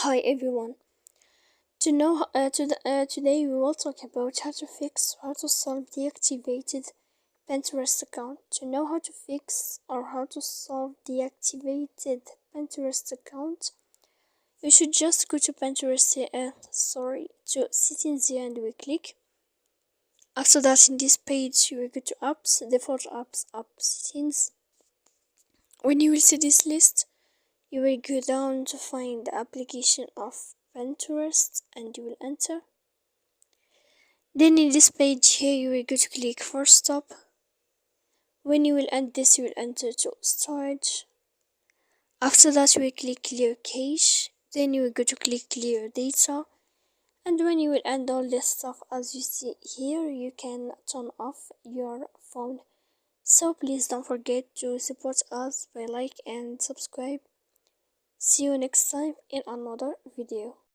Hi everyone. Today we will talk about how to solve deactivated Pinterest account. To know how to fix or how to solve deactivated Pinterest account, you should just go to to settings here and we click. After that, in this page, you will go to apps, default apps, app settings. When you will see this list, you will go down to find the application of Pinterest and you will enter. Then in this page here you will go to click for stop. When you will end this, you will enter to storage. After that you will click clear cache. Then you will go to click clear data. And when you will end all this stuff, as you see here, you can turn off your phone. So please don't forget to support us by like and subscribe. See you next time in another video.